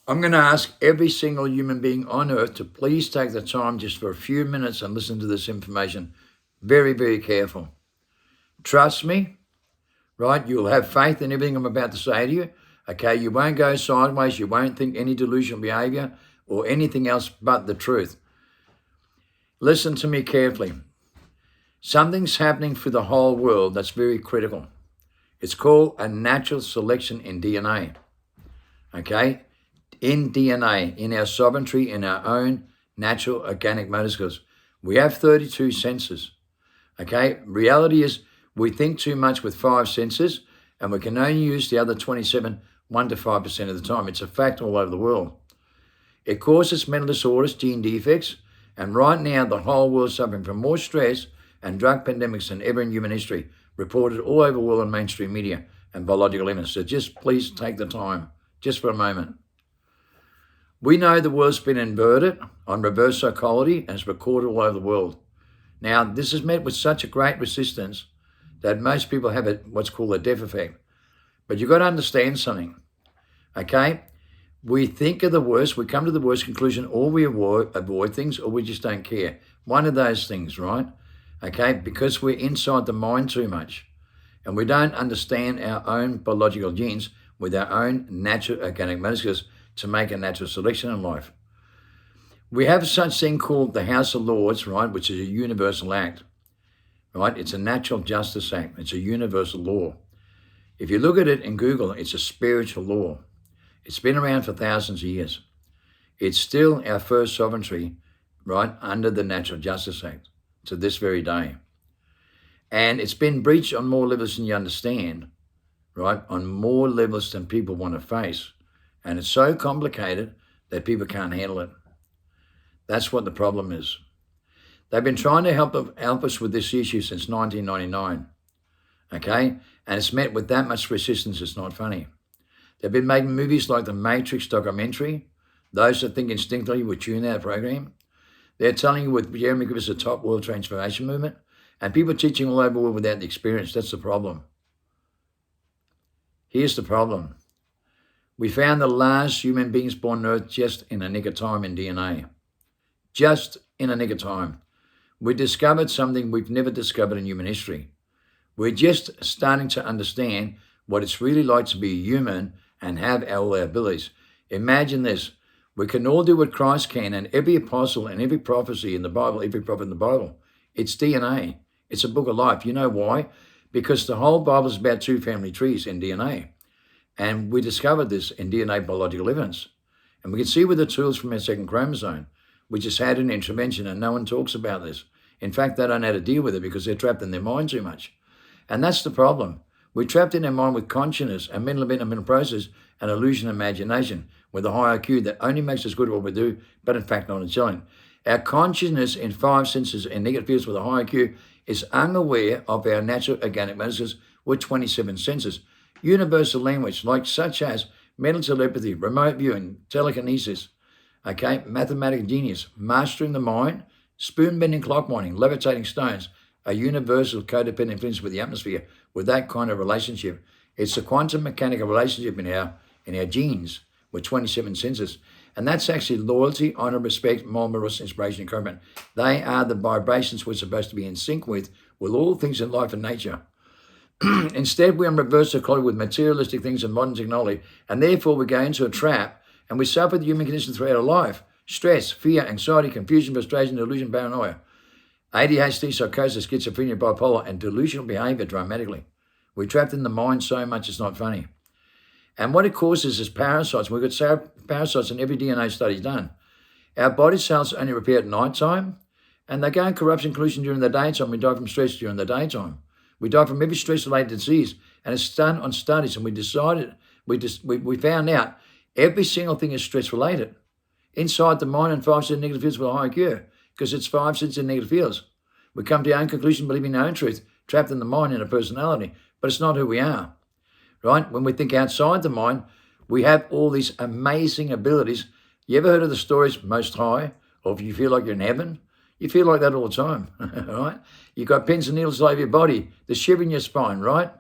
I'm going to ask every single human being on earth to please take the time just for a few minutes and listen to this information. Very, very careful. Trust me, right? You'll have faith in everything I'm about to say to you. Okay, you won't go sideways. You won't think any delusional behavior or anything else but the truth. Listen to me carefully. Something's happening for the whole world that's very critical. It's called a natural selection in DNA. Okay? In DNA, in our sovereignty, in our own natural organic molecules. We have 32 senses. Okay? Reality is we think too much with 5 senses and we can only use the other 27 1 to 5% of the time. It's a fact all over the world. It causes mental disorders, gene defects, and right now the whole world is suffering from more stress and drug pandemics than ever in human history, reported all over the world on mainstream media and biological evidence. So just please take the time, just for a moment. We know the world's been inverted on reverse psychology and it's recorded all over the world. Now, this is met with such a great resistance that most people have what's called a death effect. But you've got to understand something, okay? We think of the worst, we come to the worst conclusion, or we avoid things, or we just don't care. One of those things, right? Okay, because we're inside the mind too much and we don't understand our own biological genes with our own natural organic molecules to make a natural selection in life. We have such thing called the House of Lords, right, which is a universal act, right? It's a natural justice act. It's a universal law. If you look at it in Google, it's a spiritual law. It's been around for thousands of years. It's still our first sovereignty, right, under the Natural Justice Act to this very day. And it's been breached on more levels than you understand, right, on more levels than people want to face. And it's so complicated that people can't handle it. That's what the problem is. They've been trying to help us with this issue since 1999, okay? And it's met with that much resistance, it's not funny. They've been making movies like the Matrix documentary. Those that think instinctively will tune that program. They're telling you with Jeremy Griffiths, the top world transformation movement, and people teaching all over the world without the experience. That's the problem. Here's the problem. We found the last human beings born on Earth just in a nick of time in DNA. Just in a nick of time. We discovered something we've never discovered in human history. We're just starting to understand what it's really like to be human and have all our abilities. Imagine this. We can all do what Christ can, and every apostle and every prophecy in the Bible, every prophet in the Bible, it's DNA. It's a book of life. You know why? Because the whole Bible is about 2 family trees in DNA. And we discovered this in DNA biological evidence. And we can see with the tools from our second chromosome. We just had an intervention and no one talks about this. In fact, they don't know how to deal with it because they're trapped in their mind too much. And that's the problem. We're trapped in our mind with consciousness and mental event and mental process and illusion and imagination with a high IQ that only makes us good at what we do, but in fact not intelligent. Our consciousness in 5 senses and negative fields with a high IQ is unaware of our natural organic molecules with 27 senses. Universal language, like such as mental telepathy, remote viewing, telekinesis, okay, mathematical genius, mastering the mind, spoon bending, clock winding, levitating stones, a universal codependent influence with the atmosphere, with that kind of relationship. It's a quantum mechanical relationship in our genes with 27 senses. And that's actually loyalty, honor, respect, moral, inspiration, encouragement. They are the vibrations we're supposed to be in sync with all things in life and nature. Instead, we're in reverse psychology with materialistic things and modern technology, and therefore we go into a trap and we suffer the human condition throughout our life. Stress, fear, anxiety, confusion, frustration, delusion, paranoia. ADHD, psychosis, schizophrenia, bipolar, and delusional behavior dramatically. We're trapped in the mind so much it's not funny. And what it causes is parasites. We've got parasites in every DNA study done. Our body cells only repair at night time, and they go in corruption, collusion during the daytime. We die from stress during the daytime. We die from every stress-related disease, and it's done on studies, and we found out every single thing is stress-related. Inside the mind and 5 senses negative fields with a high IQ, because it's 5 senses in negative fields. We come to our own conclusion, believing our own truth, trapped in the mind and a personality, but it's not who we are, right? When we think outside the mind, we have all these amazing abilities. You ever heard of the stories Most High, or if you feel like you're in heaven? You feel like that all the time, right? You've got pins and needles all over your body, the shiver in your spine, right?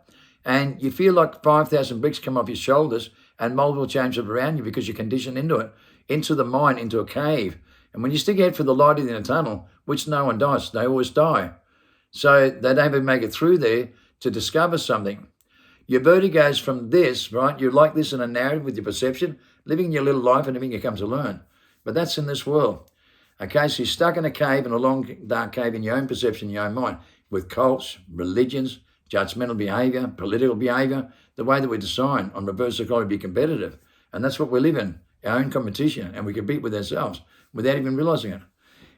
And you feel like 5,000 bricks come off your shoulders, and multiple changes around you because you're conditioned into it, into the mind, into a cave. And when you stick your head for the light in the tunnel, which no one does, they always die. So they don't even make it through there to discover something. Your vertigo's from this, right? You're like this in a narrative with your perception, living your little life and everything you come to learn. But that's in this world. Okay, so you're stuck in a cave, in a long, dark cave in your own perception, your own mind, with cults, religions, judgmental behavior, political behavior, the way that we're designed on reverse psychology to be competitive. And that's what we live in, our own competition, and we compete with ourselves without even realizing it.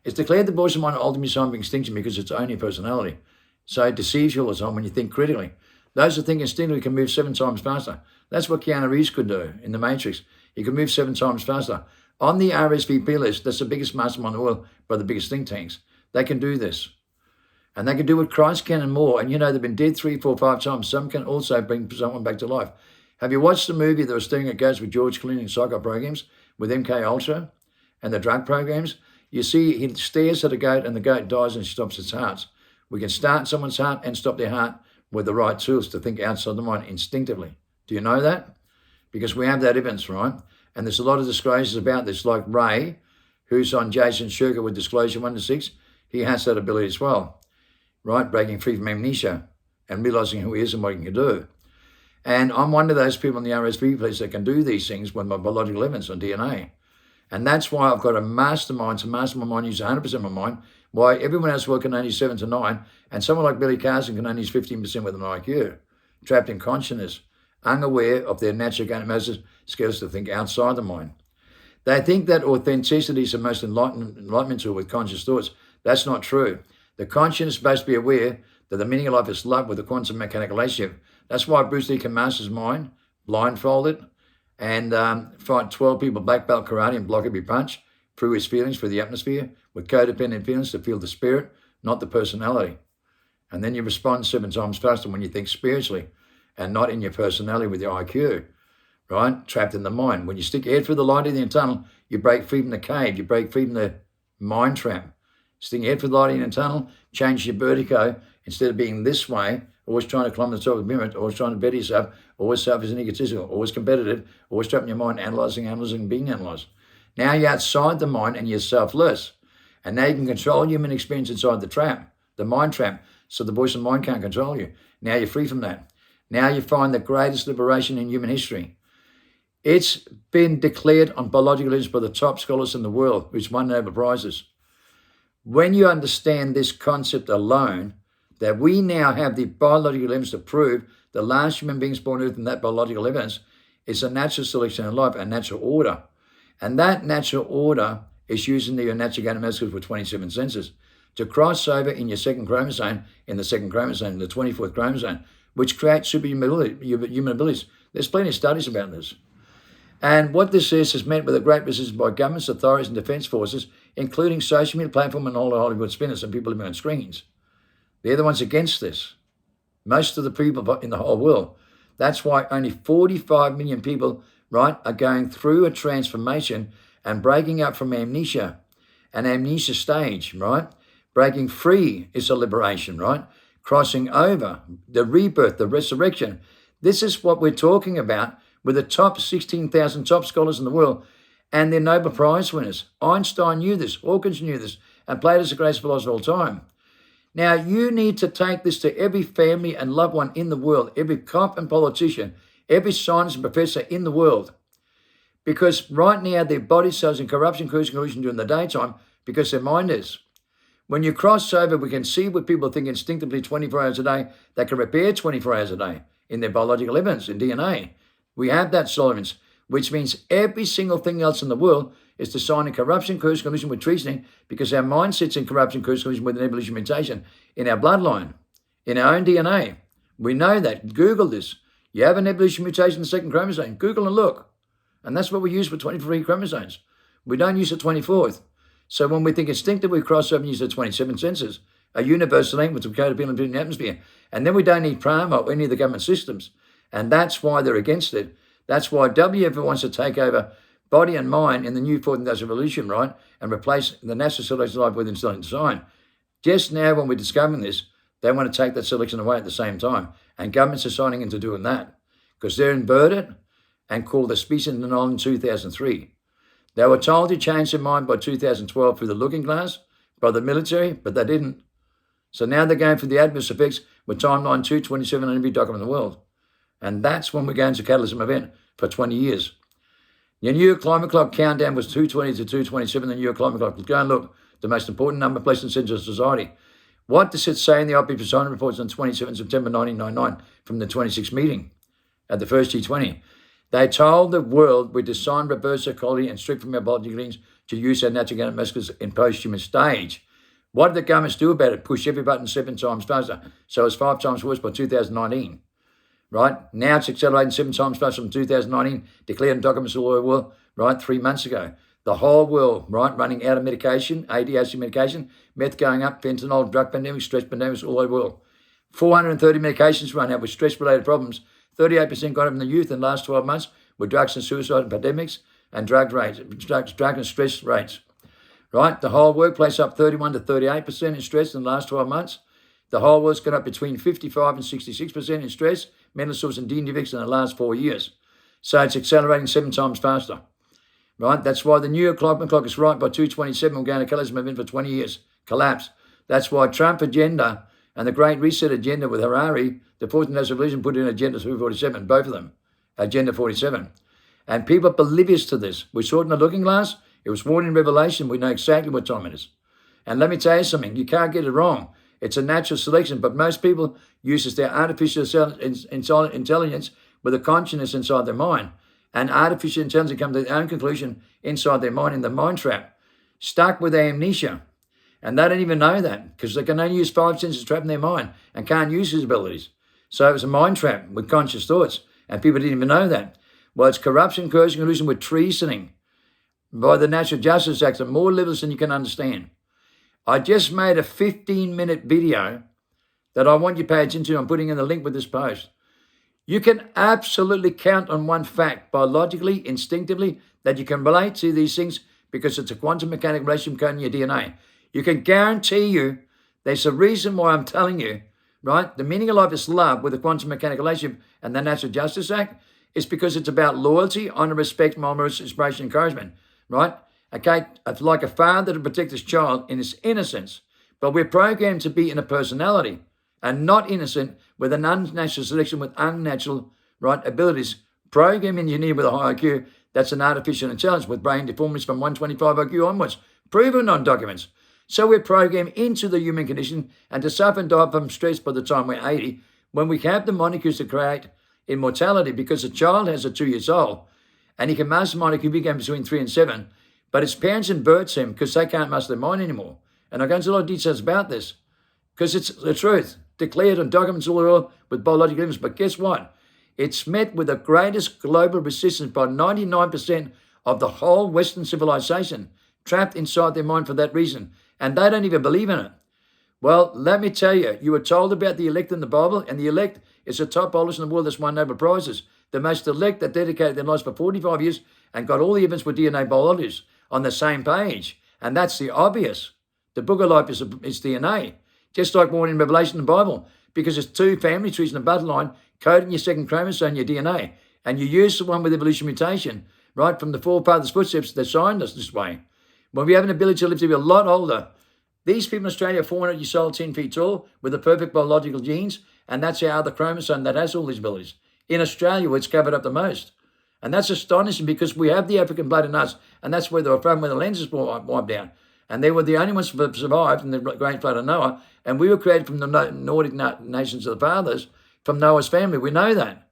It's declared the voice of mind ultimately sign of extinction because it's only personality. So it deceives you all the time when you think critically. Those who think instinctively can move 7 times faster. That's what Keanu Reeves could do in The Matrix. He could move 7 times faster. On the RSVP list, that's the biggest mastermind in the world by the biggest think tanks. They can do this. And they can do what Christ can and more. And you know, they've been dead 3, 4, 5 times. Some can also bring someone back to life. Have you watched the movie that was Staring at Ghosts with George Clooney and psycho programs with MK Ultra and the drug programs? You see, he stares at a goat and the goat dies and stops its heart. We can start someone's heart and stop their heart with the right tools to think outside the mind instinctively. Do you know that? Because we have that evidence, right? And there's a lot of disclosures about this, like Ray, who's on Jason Shurka with Disclosure 1 to 6. He has that ability as well, right? Breaking free from amnesia and realizing who he is and what he can do. And I'm one of those people in the RSV place that can do these things with my biological evidence on DNA. And that's why I've got a mastermind to master my mind, use 100% of my mind, why everyone else working only 7 to 9, and someone like Billy Carson can only use 15% with an IQ, trapped in consciousness, unaware of their natural ganomesis skills to think outside the mind. They think that authenticity is the most enlightenment tool with conscious thoughts. That's not true. The conscious is supposed to be aware that the meaning of life is love with a quantum mechanical relationship. That's why Bruce Lee can master his mind, blindfolded, and fight 12 people black belt karate and block every punch through his feelings, through the atmosphere, with codependent feelings to feel the spirit, not the personality. And then you respond 7 times faster when you think spiritually and not in your personality with your IQ, right? Trapped in the mind. When you stick your head through the light in the tunnel, you break free from the cave. You break free from the mind trap. Stick your head through the light in the tunnel, change your vertigo. Instead of being this way, always trying to climb the top of the pyramid, always trying to better yourself, always selfish and egotistical, always competitive, always trapped in your mind, analyzing, being analysed. Now you're outside the mind and you're selfless. And now you can control human experience inside the trap, the mind trap, so the voice of the mind can't control you. Now you're free from that. Now you find the greatest liberation in human history. It's been declared on biological evidence by the top scholars in the world, who's won Nobel Prizes. When you understand this concept alone, that we now have the biological evidence to prove the last human beings born on Earth and that biological evidence is a natural selection in life, a natural order. And that natural order is using your natural ganomesis with 27 senses to cross over in your second chromosome, in the 24th chromosome, which creates superhuman abilities. There's plenty of studies about this. And what this is met with a great resistance by governments, authorities, and defence forces, including social media platform and all the Hollywood spinners and people living on screens. They're the ones against this. Most of the people in the whole world. That's why only 45 million people, right, are going through a transformation and breaking up from amnesia, an amnesia stage, right? Breaking free is a liberation, right? Crossing over, the rebirth, the resurrection. This is what we're talking about with the top 16,000 top scholars in the world and their Nobel Prize winners. Einstein knew this, Hawkins knew this, and Plato's the greatest philosopher of all time. Now, you need to take this to every family and loved one in the world, every cop and politician, every scientist and professor in the world. Because right now, their body cells in corruption, collusion during the daytime because their mind is. When you cross over, we can see what people think instinctively 24 hours a day. They can repair 24 hours a day in their biological evidence, in DNA. We have that solvents, which means every single thing else in the world is to sign in corruption, collusion with treasoning, because our mind sits in corruption, collusion with an evolution mutation in our bloodline, in our own DNA. We know that. Google this. You have an evolution mutation in the second chromosome. Google and look. And that's what we use for 23 chromosomes. We don't use the 24th. So when we think instinctively, we cross over and use the 27 senses, a universal language of codependent in the atmosphere. And then we don't need PRAMA or any of the government systems. And that's why they're against it. That's why WF wants to take over body and mind in the new fourth industrial revolution, right? And replace the natural selection of life with intelligent design. Just now, when we're discovering this, they want to take that selection away at the same time. And governments are signing into doing that because they're inverted and called the species null in 2003. They were told to change their mind by 2012 through the looking glass by the military, but they didn't. So now they're going for the adverse effects with timeline 227 on every document in the world. And that's when we're going to catalysm event for 20 years. The New York Climate Clock countdown was 220 to 227. The New York Climate Clock. Go and look. The most important number placed in the center of society. What does it say in the IPCC reports on 27 September 1999 from the 26th meeting at the first G20? They told the world we designed reverse equality and stripped from our biological genes to use our natural genetic masculine in post-human stage. What did the governments do about it? Push every button 7 times faster. So it's 5 times worse by 2019. Right? Now it's accelerating 7 times faster from 2019, declared in documents all over the world, right, 3 months ago. The whole world, right, running out of medication, ADHD medication, meth going up, fentanyl, drug pandemics, stress pandemics all over the world. 430 medications run out with stress-related problems. 38% got up in the youth in the last 12 months with drugs and suicide epidemics and drug and stress rates. Right? The whole workplace up 31 to 38% in stress in the last 12 months. The whole world's got up between 55 and 66% in stress, mental disorders and defects in the last 4 years. So it's accelerating 7 times faster. Right? That's why the New York Climate Clock is right by 227. We're going to catalysm event for 20 years. Collapse. That's why Trump agenda and the Great Reset agenda with Harari, the 14th National Revolution, put in Agenda 347, both of them, Agenda 47. And people are oblivious to this. We saw it in the looking glass. It was warned in Revelation. We know exactly what time it is. And let me tell you something. You can't get it wrong. It's a natural selection, but most people use their artificial intelligence with a consciousness inside their mind. And artificial intelligence comes to their own conclusion inside their mind in the mind trap, stuck with amnesia. And they don't even know that because they can only use 5 senses trapped in their mind and can't use his abilities. So it was a mind trap with conscious thoughts, and people didn't even know that. Well, it's corruption, coercion, collusion with treasoning by the Natural Justice Act at more levels than you can understand. I just made a 15-minute video that I want you to pay attention to. I'm putting in the link with this post. You can absolutely count on one fact, biologically, instinctively, that you can relate to these things because it's a quantum mechanical relationship code in your DNA. You can guarantee you there's a reason why I'm telling you, right? The meaning of life is love with the quantum mechanical relationship and the Natural Justice Act is because it's about loyalty, honor, respect, moments, inspiration, encouragement, right? Okay, it's like a father to protect his child in his innocence, but we're programmed to be in a personality and not innocent with an unnatural selection with unnatural, right, abilities. Program engineered with a high IQ, that's an artificial intelligence with brain deformities from 125 IQ onwards, proven on documents. So we're programmed into the human condition and to suffer and die from stress by the time we're 80, when we have the molecules to create immortality, because a child has a 2 years old and he can master molecule begin between 3 and 7, but his parents inverts him because they can't master their mind anymore. And I'll go into a lot of details about this because it's the truth, declared on documents all over with biological evidence. But guess what? It's met with the greatest global resistance by 99% of the whole Western civilization, trapped inside their mind for that reason. And they don't even believe in it. Well, let me tell you, you were told about the elect in the Bible, and the elect is the top biologist in the world that's won Nobel Prizes. The most elect that dedicated their lives for 45 years and got all the evidence with DNA biologists on the same page. And that's the obvious. The book of life is DNA. Just like born in Revelation in the Bible, because it's 2 family trees in the bloodline coding your second chromosome, your DNA. And you use the one with evolution mutation, right, from the forefathers' footsteps that signed us this way. When we have an ability to live to be a lot older, these people in Australia are 400 years old, 10 feet tall, with the perfect biological genes, and that's our other chromosome that has all these abilities. In Australia, where it's covered up the most. And that's astonishing because we have the African blood in us, and that's where they were from, where the lenses were wiped down. And they were the only ones that survived in the great flood of Noah, and we were created from the Nordic nations of the fathers, from Noah's family. We know that.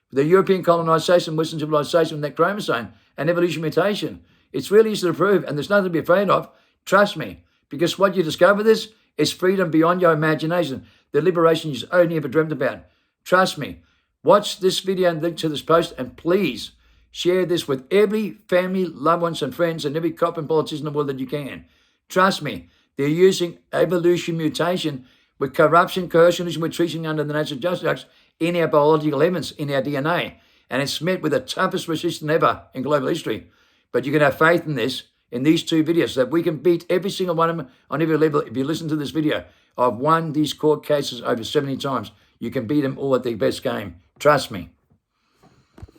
The European colonization, Western civilization, that chromosome, and evolution mutation. It's really easy to prove, and there's nothing to be afraid of. Trust me, because what you discover this is freedom beyond your imagination, the liberation you only ever dreamt about. Trust me. Watch this video and link to this post, and please share this with every family, loved ones, and friends, and every cop and politician in the world that you can. Trust me, they're using evolution mutation with corruption, coercion, with treating under the Natural Justice Act in our biological evidence, in our DNA. And it's met with the toughest resistance ever in global history. But you can have faith in this, in these 2 videos, that we can beat every single one of them on every level. If you listen to this video, I've won these court cases over 70 times. You can beat them all at their best game. Trust me.